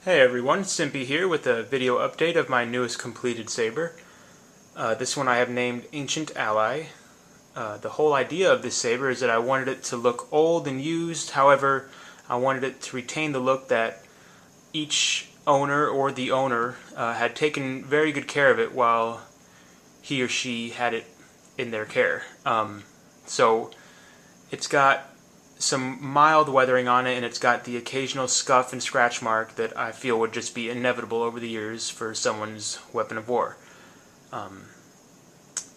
Hey everyone, Simpi here with a video update of my newest completed saber. This one I have named Ancient Ally. The whole idea of this saber is that I wanted it to look old and used, however, I wanted it to retain the look that each owner or the owner had taken very good care of it while he or she had it in their care. So it's got some mild weathering on it, and it's got the occasional scuff and scratch mark that I feel would just be inevitable over the years for someone's weapon of war.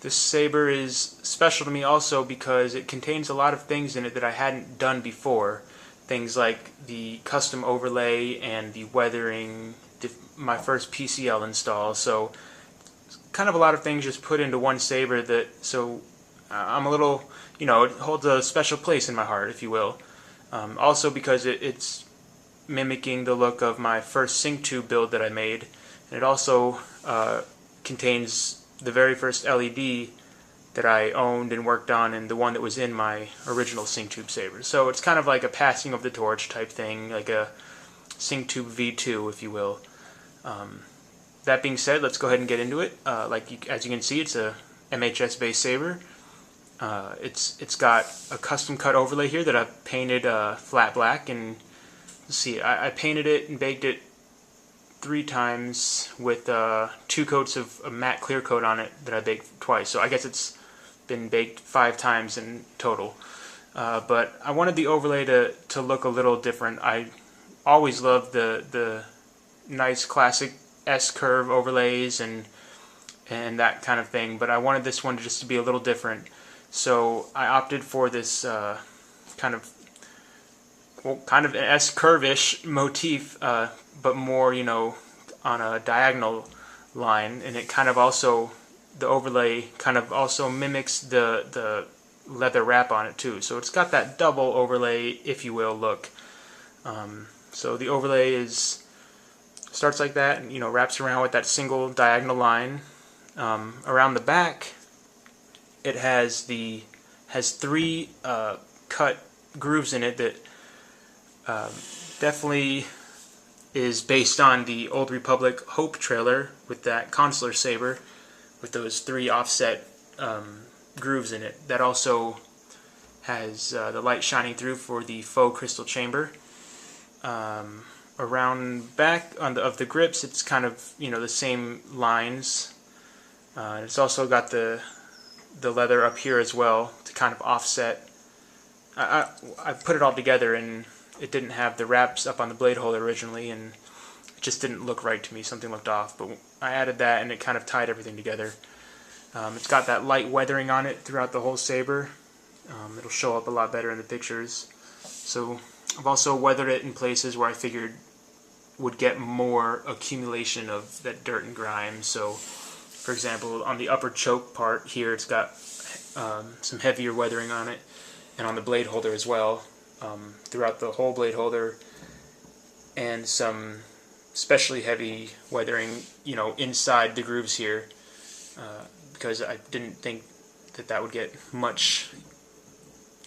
This saber is special to me also because it contains a lot of things in it that I hadn't done before. Things like the custom overlay and the weathering, my first PCL install. So kind of a lot of things just put into one saber I'm a little, it holds a special place in my heart, if you will. Also because it's mimicking the look of my first sync tube build that I made. And it also contains the very first LED that I owned and worked on, and the one that was in my original sync tube saber. So it's kind of like a passing of the torch type thing, like a sync tube V2, if you will. That being said, let's go ahead and get into it. As you can see, it's a MHS-based saber. It's got a custom cut overlay here that I've painted flat black, and let's see, I painted it and baked it 3 times with 2 coats of a matte clear coat on it that I baked twice. So I guess it's been baked 5 times in total. But I wanted the overlay to look a little different. I always loved the nice classic S-curve overlays and that kind of thing, but I wanted this one just to be a little different. So I opted for this kind of an S-curve-ish motif, but more, on a diagonal line, and it kind of also, the overlay kind of also mimics the leather wrap on it too. So it's got that double overlay, if you will, look. So the overlay starts like that, and wraps around with that single diagonal line. Around the back, it has 3 cut grooves in it that definitely is based on the Old Republic Hope trailer with that consular saber with those 3 offset grooves in it. That also has the light shining through for the Faux Crystal Chamber. Around back of the grips, it's kind of the same lines. It's also got the leather up here as well to kind of offset. I put it all together, and it didn't have the wraps up on the blade holder originally, and it just didn't look right to me. Something looked off, but I added that, and it kind of tied everything together. It's got that light weathering on it throughout the whole saber. It'll show up a lot better in the pictures. So I've also weathered it in places where I figured would get more accumulation of that dirt and grime. So for example, on the upper choke part here, it's got some heavier weathering on it, and on the blade holder as well, throughout the whole blade holder, and some especially heavy weathering, inside the grooves here, because I didn't think that would get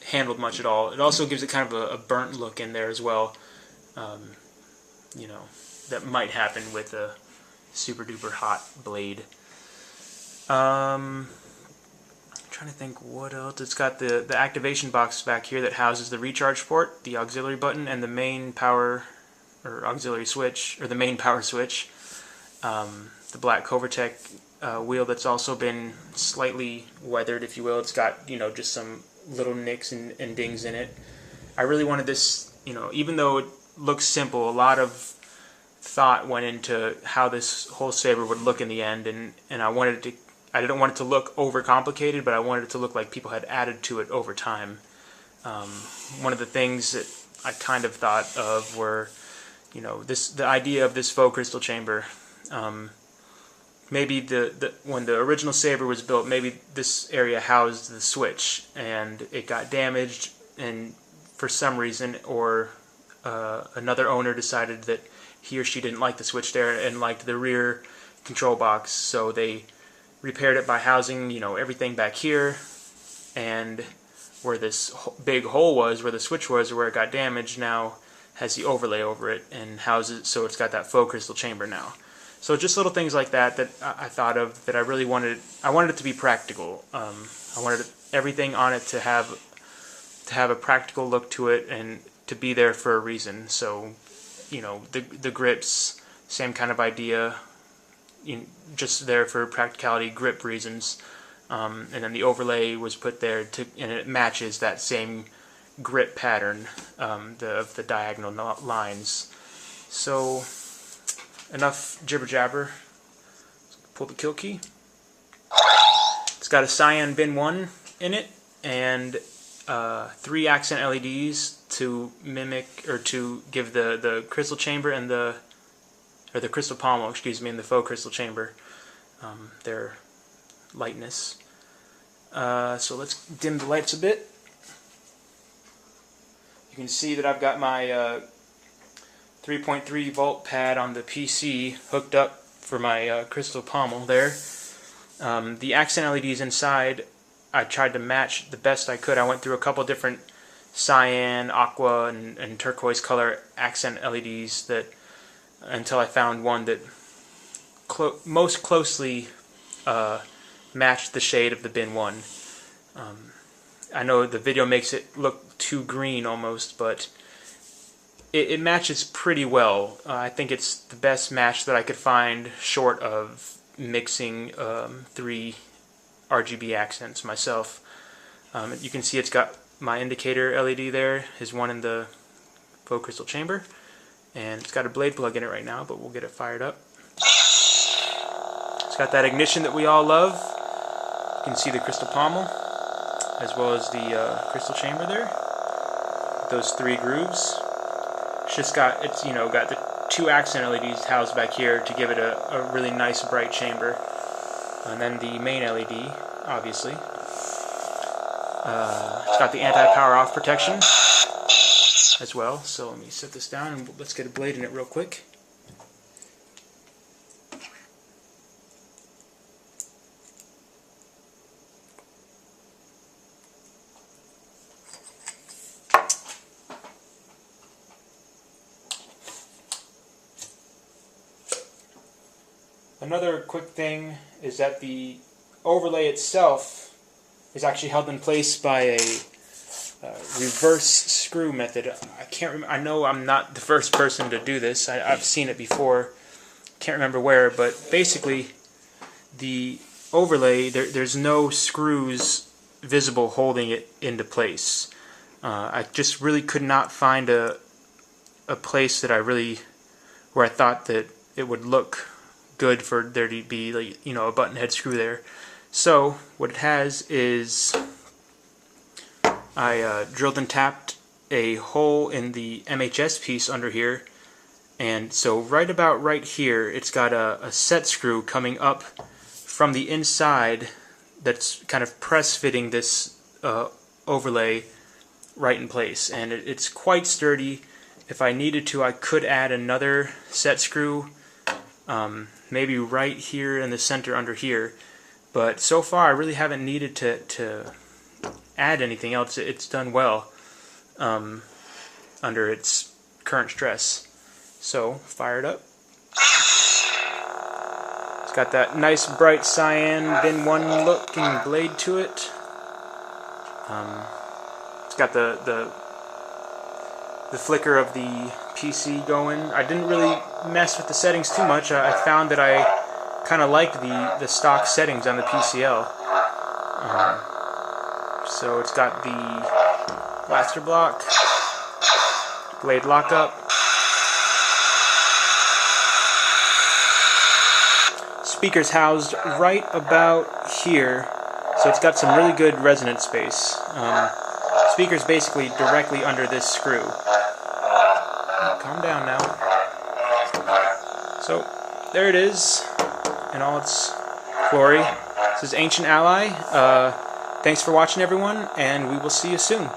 handled much at all. It also gives it kind of a burnt look in there as well, that might happen with a super duper hot blade. I'm trying to think what else. It's got the activation box back here that houses the recharge port, the auxiliary button, and the main power or auxiliary switch, or the main power switch. The black Covertech wheel that's also been slightly weathered, if you will. It's got just some little nicks and dings in it. I really wanted this, even though it looks simple, a lot of thought went into how this whole saber would look in the end, and I didn't want it to look overcomplicated, but I wanted it to look like people had added to it over time. One of the things that I kind of thought of were, the idea of this Faux Crystal Chamber. Maybe when the original saber was built, maybe this area housed the switch, and it got damaged, and for some reason, or another owner decided that he or she didn't like the switch there and liked the rear control box, so they repaired it by housing, everything back here, and where this big hole was, where the switch was, or where it got damaged, now has the overlay over it and houses, so it's got that faux crystal chamber now. So just little things like that that I thought of that I really wanted. I wanted it to be practical. I wanted everything on it to have a practical look to it and to be there for a reason. So, you know, the grips, same kind of idea, just there for practicality, grip reasons. And then the overlay was put there and it matches that same grip pattern of the diagonal lines. So enough jibber jabber. Pull the kill key. It's got a Cyan bin 1 in it and 3 accent LEDs to mimic or to give the crystal chamber and the crystal pommel, excuse me, and the faux crystal chamber their lightness. So let's dim the lights a bit. You can see that I've got my 3.3 volt pad on the PC hooked up for my crystal pommel there. The accent LEDs inside, I tried to match the best I could. I went through a couple different cyan, aqua, and turquoise color accent LEDs that until I found one that most closely matched the shade of the bin 1. I know the video makes it look too green almost, but it matches pretty well. I think it's the best match that I could find short of mixing 3 RGB accents myself. You can see it's got my indicator LED there, is one in the faux crystal chamber, and it's got a blade plug in it right now, but we'll get it fired up. It's got that ignition that we all love. You can see the crystal pommel as well as the crystal chamber there. Those 3 grooves. It's just got got the 2 accent LEDs housed back here to give it a really nice bright chamber, and then the main LED, obviously. It's got the anti-power off protection as well. So let me set this down and let's get a blade in it real quick. Another quick thing is that the overlay itself is actually held in place by a reverse screw method. I can't remember. I know I'm not the first person to do this. I've seen it before. Can't remember where, but basically the overlay, there's no screws visible holding it into place. I just really could not find a place that where I thought that it would look good for there to be, like, a button head screw there. So what it has is I drilled and tapped a hole in the MHS piece under here, and so right about right here it's got a set screw coming up from the inside that's kind of press fitting this overlay right in place, and it's quite sturdy. If I needed to, I could add another set screw, maybe right here in the center under here, but so far I really haven't needed to add anything else. It's done well under its current stress. So fire it up. It's got that nice bright cyan bin 1 looking blade to it. It's got the flicker of the PC going. I didn't really mess with the settings too much. I found that I kind of liked the stock settings on the PCL. So it's got the blaster block, blade lockup, speakers housed right about here, so it's got some really good resonance space. Speakers basically directly under this screw. Calm down now. So there it is in all its glory. This is Ancient Ally. Thanks for watching, everyone, and we will see you soon.